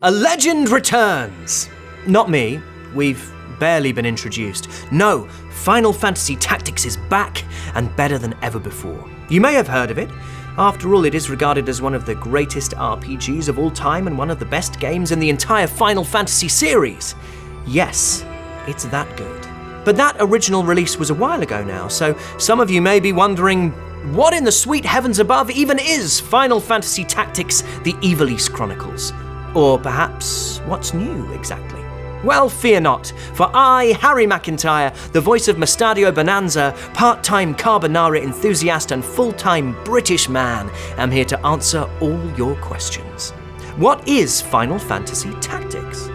A legend returns! Not me, we've barely been introduced. No, Final Fantasy Tactics is back and better than ever before. You may have heard of it. After all, it is regarded as one of the greatest RPGs of all time and one of the best games in the entire Final Fantasy series. Yes, it's that good. But that original release was a while ago now, so some of you may be wondering, what in the sweet heavens above even is Final Fantasy Tactics: The Ivalice Chronicles? Or perhaps, what's new exactly? Well, fear not, for I, Harry McEntire, the voice of Mustadio Bonanza, part-time carbonara enthusiast and full-time British man, am here to answer all your questions. What is Final Fantasy Tactics?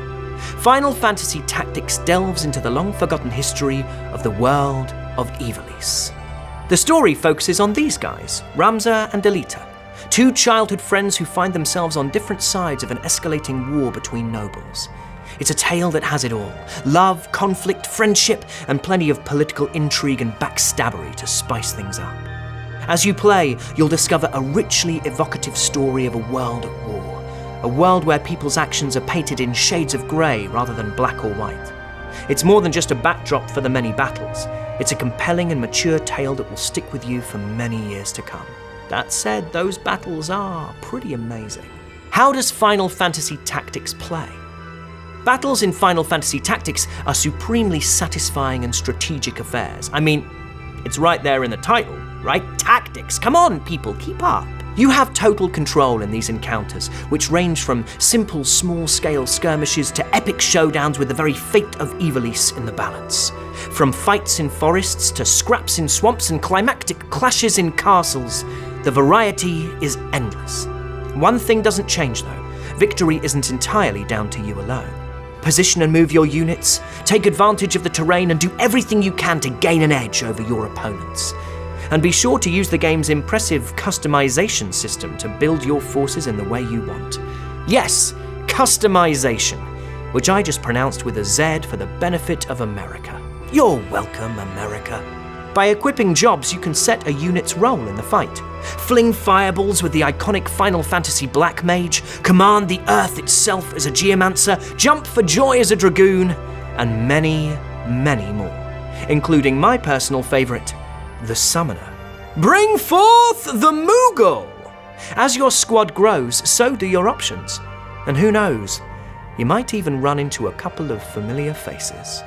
Final Fantasy Tactics delves into the long-forgotten history of the world of Ivalice. The story focuses on these guys, Ramza and Delita, two childhood friends who find themselves on different sides of an escalating war between nobles. It's a tale that has it all: love, conflict, friendship, and plenty of political intrigue and backstabbery to spice things up. As you play, you'll discover a richly evocative story of a world at war, a world where people's actions are painted in shades of grey rather than black or white. It's more than just a backdrop for the many battles. It's a compelling and mature tale that will stick with you for many years to come. That said, those battles are pretty amazing. How does Final Fantasy Tactics play? Battles in Final Fantasy Tactics are supremely satisfying and strategic affairs. I mean, it's right there in the title, right? Tactics. Come on, people, keep up. You have total control in these encounters, which range from simple, small-scale skirmishes to epic showdowns with the very fate of Ivalice in the balance. From fights in forests to scraps in swamps and climactic clashes in castles, the variety is endless. One thing doesn't change though: victory isn't entirely down to you alone. Position and move your units, take advantage of the terrain, and do everything you can to gain an edge over your opponents. And be sure to use the game's impressive customization system to build your forces in the way you want. Yes, customization, which I just pronounced with a Z for the benefit of America. You're welcome, America. By equipping jobs, you can set a unit's role in the fight. Fling fireballs with the iconic Final Fantasy Black Mage, command the Earth itself as a Geomancer, jump for joy as a Dragoon, and many, many more, including my personal favourite, the Summoner. Bring forth the Moogle! As your squad grows, so do your options. And who knows, you might even run into a couple of familiar faces.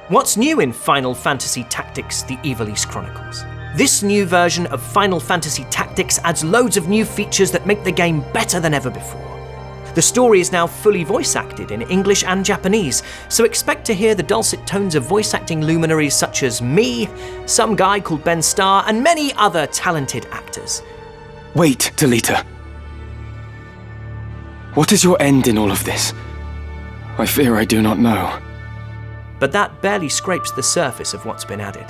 What's new in Final Fantasy Tactics: The Ivalice Chronicles? This new version of Final Fantasy Tactics adds loads of new features that make the game better than ever before. The story is now fully voice-acted in English and Japanese, so expect to hear the dulcet tones of voice-acting luminaries such as me, some guy called Ben Starr, and many other talented actors. Wait, Delita. What is your end in all of this? I fear I do not know. But that barely scrapes the surface of what's been added.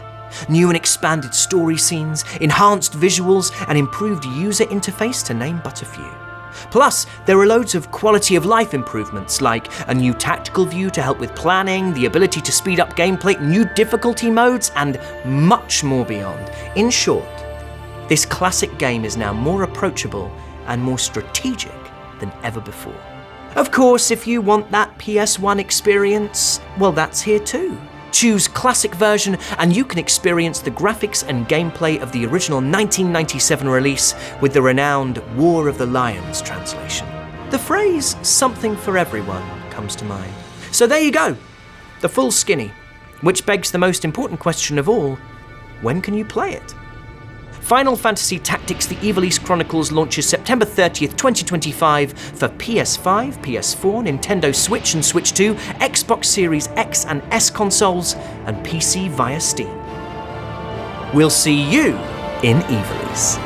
New and expanded story scenes, enhanced visuals, and improved user interface, to name but a few. Plus, there are loads of quality of life improvements, like a new tactical view to help with planning, the ability to speed up gameplay, new difficulty modes, and much more beyond. In short, this classic game is now more approachable and more strategic than ever before. Of course, if you want that PS1 experience, well, that's here too. Choose Classic version and you can experience the graphics and gameplay of the original 1997 release with the renowned War of the Lions translation. The phrase "something for everyone" comes to mind. So there you go, the full skinny, which begs the most important question of all: when can you play it? Final Fantasy Tactics: The Ivalice Chronicles launches September 30th, 2025 for PS5, PS4, Nintendo Switch and Switch 2, Xbox Series X and S consoles, and PC via Steam. We'll see you in Ivalice.